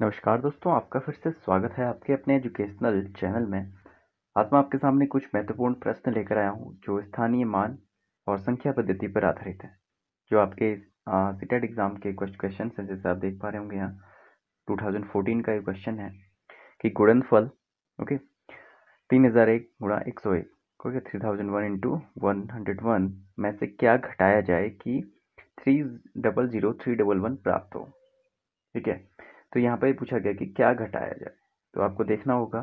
नमस्कार दोस्तों, आपका फिर से स्वागत है आपके अपने एजुकेशनल चैनल में। आज मैं आपके सामने कुछ महत्वपूर्ण प्रश्न लेकर आया हूं जो स्थानीय मान और संख्या पद्धति पर आधारित है, जो आपके सीटेट एग्जाम के कुछ क्वेश्चन हैं। जैसे आप देख पा रहे होंगे यहाँ 2014 का ये क्वेश्चन है कि गुणनफल ओके 3001 गुणा 101 ओके 3001 इंटू 101 में से क्या घटाया जाए कि 300311 प्राप्त हो। ठीक है, तो यहाँ पे पूछा गया कि क्या घटाया जाए। तो आपको देखना होगा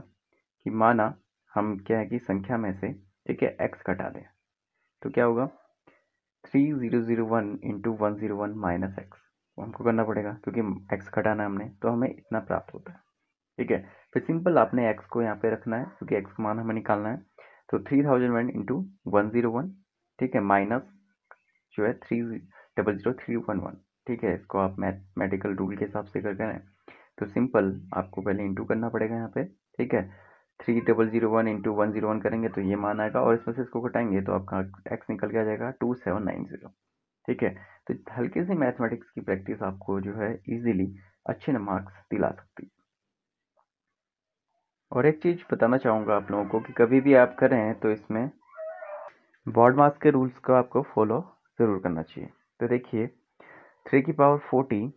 कि माना हम क्या है कि संख्या में से ठीक है एक्स घटा दें, तो क्या होगा 3001 इंटू 101 माइनस एक्स हमको करना पड़ेगा, क्योंकि एक्स घटाना हमने तो हमें इतना प्राप्त होता है। ठीक है, फिर सिंपल आपने एक्स को यहाँ पे रखना है क्योंकि एक्स का मान हमें निकालना है। तो 3001 इंटू 101 ठीक है माइनस जो है 300311 ठीक है, इसको आप मैथमेटिकल रूल के हिसाब से कर करें तो सिंपल आपको पहले इंटू करना पड़ेगा यहाँ पे। ठीक है, 3001 इंटू 101 करेंगे तो ये मान आएगा और इसमें से इसको घटाएंगे तो आपका एक्स निकल के आ जाएगा 2790। ठीक है, तो हल्की सी मैथमेटिक्स की प्रैक्टिस आपको जो है इजीली अच्छे मार्क्स दिला सकती है। और एक चीज़ बताना चाहूँगा आप लोगों को कि कभी भी आप करें तो इसमें बॉड मास के रूल्स को आपको फॉलो ज़रूर करना चाहिए। तो देखिए 3 की पावर 40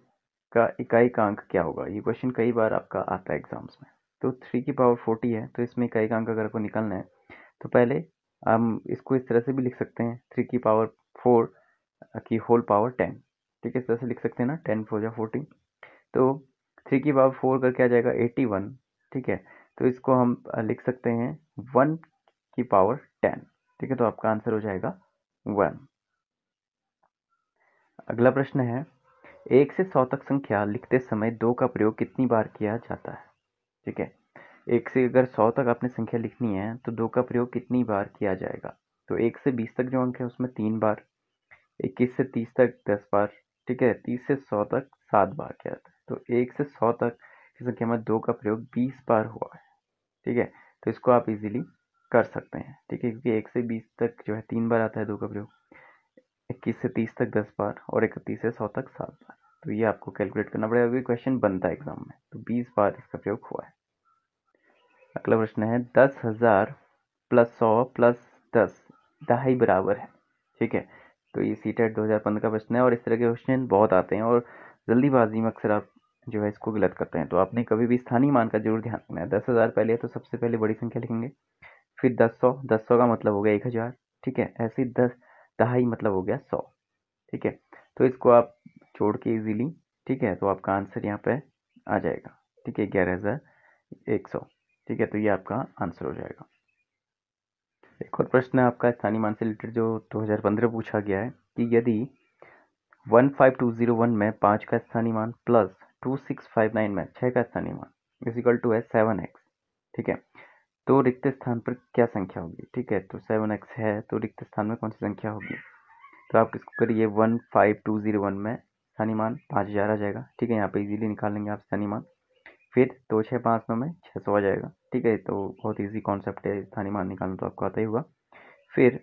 का इकाई-अंक क्या होगा, ये क्वेश्चन कई बार आपका आता है एग्जाम्स में। तो 3 की पावर 40 है तो इसमें इकाई-अंक अगर आपको निकालना है तो पहले हम इसको इस तरह से भी लिख सकते हैं 3 की पावर 4 की होल पावर 10। ठीक है, इस तरह से लिख सकते हैं ना, 10 4 जा 40। तो 3 की पावर 4 का क्या जाएगा 81। ठीक है, तो इसको हम लिख सकते हैं 1 की पावर 10। ठीक है, तो आपका आंसर हो जाएगा 1। अगला प्रश्न है 1 से 100 तक संख्या लिखते समय 2 का प्रयोग कितनी बार किया जाता है। ठीक है, 1 से अगर 100 तक आपने संख्या लिखनी है तो 2 का प्रयोग कितनी बार किया जाएगा। तो 1 से 20 तक जो अंक है उसमें 3 बार, 21 से 30 तक 10 बार, ठीक है, 30 से 100 तक 7 बार किया जाता है। तो 1 से 100 तक की संख्या में 2 का प्रयोग 20 बार हुआ है। ठीक है, तो इसको आप इजीली कर सकते हैं। ठीक है, क्योंकि 1 से 20 तक जो है 3 बार आता है 2 का प्रयोग, 21 से 30 तक 10 बार और 31 से 100 तक 7 बार। तो ये आपको कैलकुलेट करना पड़ेगा क्योंकि क्वेश्चन बनता है एग्जाम में। तो 20 बार इसका प्रयोग हुआ है। अगला प्रश्न है 10,000 प्लस 100 प्लस 10 दहाई बराबर है। ठीक है, तो ये सीटेट 2015 का प्रश्न है और इस तरह के क्वेश्चन बहुत आते हैं और जल्दीबाजी में अक्सर आप जो है इसको गलत करते हैं। तो आपने कभी भी स्थानीय मान का जरूर ध्यान रखना है। 10,000 पहले है तो सबसे पहले बड़ी संख्या लिखेंगे, फिर 10,100 का मतलब हो गया 1,000। ठीक है, ऐसे ही 10 दहाई मतलब हो गया 100। ठीक है, तो इसको आप जोड़ के इजीली ठीक है तो आपका आंसर यहाँ पे आ जाएगा। ठीक है, 11,100। ठीक है, तो ये आपका आंसर हो जाएगा। एक और प्रश्न है आपका स्थानीय मान से रिलेटेड जो 2015 पूछा गया है कि यदि 15201 में 5 का स्थानीय मान प्लस 2659 में 6 का स्थानीय मान इजिकल टू है 7x। ठीक है, तो रिक्त स्थान पर क्या संख्या होगी। ठीक है, तो 7x है तो रिक्त स्थान में कौन सी संख्या होगी। तो आप किसको करिए 15201 में स्थानीय मान 5000 आ जाएगा। ठीक है, यहाँ पे इजीली निकाल लेंगे आप स्थानीय मान। फिर 2659 में 600 आ जाएगा। ठीक है, तो बहुत इजी कॉन्सेप्ट है, स्थानीय मान निकालना तो आपको आता ही होगा। फिर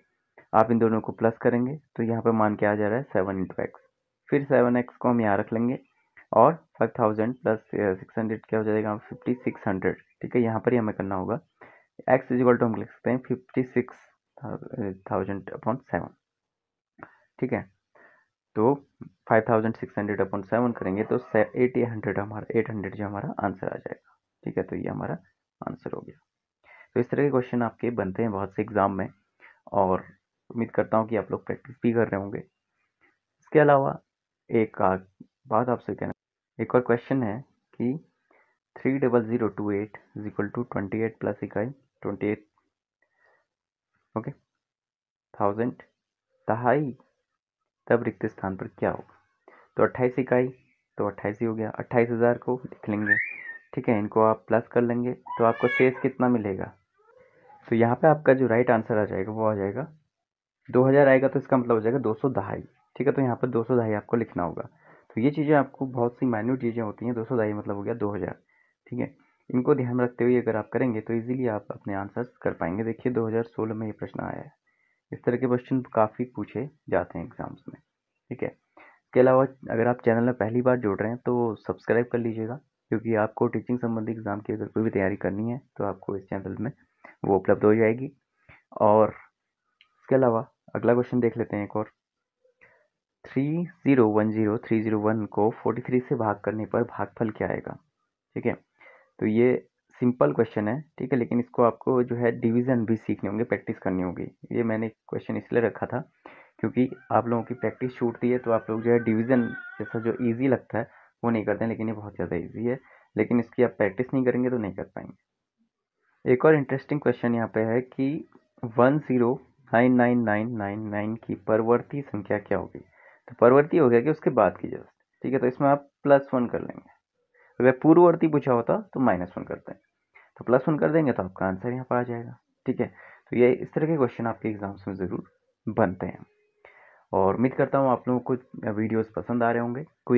आप इन दोनों को प्लस करेंगे तो यहाँ पे मान क्या आ जा रहा है 7 इंटू एक्स। फिर 7x को हम यहाँ रख लेंगे और 5000 प्लस 600 क्या हो जाएगा 5600। ठीक है, यहाँ पर ही हमें करना होगा x इजिकल टू हम लिख सकते हैं 56,000 अपॉन 7। ठीक है, तो 5600 अपॉन 7 करेंगे तो 800 जो हमारा आंसर आ जाएगा। ठीक है, तो ये हमारा आंसर हो गया। तो इस तरह के क्वेश्चन आपके बनते हैं बहुत से एग्जाम में और उम्मीद करता हूँ कि आप लोग प्रैक्टिस भी कर रहे होंगे। इसके अलावा एक बात आपसे कहना, एक और क्वेश्चन है कि 30028 इज इक्वल टू 28 प्लस इकाई 28 ओके 1000 दहाई तब रिक्त स्थान पर क्या होगा। तो 28 इकाई तो 28 ही हो गया, 28,000 को लिख लेंगे। ठीक है, इनको आप प्लस कर लेंगे तो आपको शेष कितना मिलेगा। तो यहाँ पे आपका जो राइट आंसर आ जाएगा वो आ जाएगा 2000 आएगा, तो इसका मतलब हो जाएगा 200 दहाई। ठीक है, तो यहाँ पर 200 दहाई आपको लिखना होगा। तो ये चीज़ें आपको बहुत सी माइन्यूट चीज़ें होती हैं। 200 दहाई मतलब हो गया 2000। ठीक है, इनको ध्यान रखते हुए अगर आप करेंगे तो इजीली आप अपने आंसर्स कर पाएंगे। देखिए 2016 में ये प्रश्न आया है। इस तरह के क्वेश्चन काफ़ी पूछे जाते हैं एग्जाम्स में। ठीक है, इसके अलावा अगर आप चैनल में पहली बार जुड़ रहे हैं तो सब्सक्राइब कर लीजिएगा क्योंकि आपको टीचिंग संबंधी एग्ज़ाम की अगर कोई भी तैयारी करनी है तो आपको इस चैनल में वो उपलब्ध हो जाएगी। और इसके अलावा अगला क्वेश्चन देख लेते हैं एक और। 301 को 43 से भाग करने पर भागफल क्या आएगा? ठीक है, तो ये सिंपल क्वेश्चन है, ठीक है, लेकिन इसको आपको जो है डिवीज़न भी सीखने होंगे, प्रैक्टिस करनी होगी। ये मैंने क्वेश्चन इसलिए रखा था क्योंकि आप लोगों की प्रैक्टिस छूटती है, तो आप लोग जो है डिवीज़न जैसा जो ईजी लगता है वो नहीं करते हैं, लेकिन ये बहुत ज़्यादा ईजी है, लेकिन इसकी आप प्रैक्टिस नहीं करेंगे तो नहीं कर पाएंगे। एक और इंटरेस्टिंग क्वेश्चन यहाँ पे है कि 10999999 की परवर्ती संख्या क्या होगी? तो परवर्ती हो गया कि उसके बाद की जस्ट, ठीक है, तो इसमें आप +1 कर लेंगे। अगर पूर्ववर्ती पूछा होता तो -1 करते हैं, तो +1 कर देंगे तो आपका आंसर यहाँ पर आ जाएगा। ठीक है, तो ये इस तरह के क्वेश्चन आपके एग्जाम्स में ज़रूर बनते हैं। और उम्मीद करता हूँ आप लोगों को वीडियोस पसंद आ रहे होंगे। कोई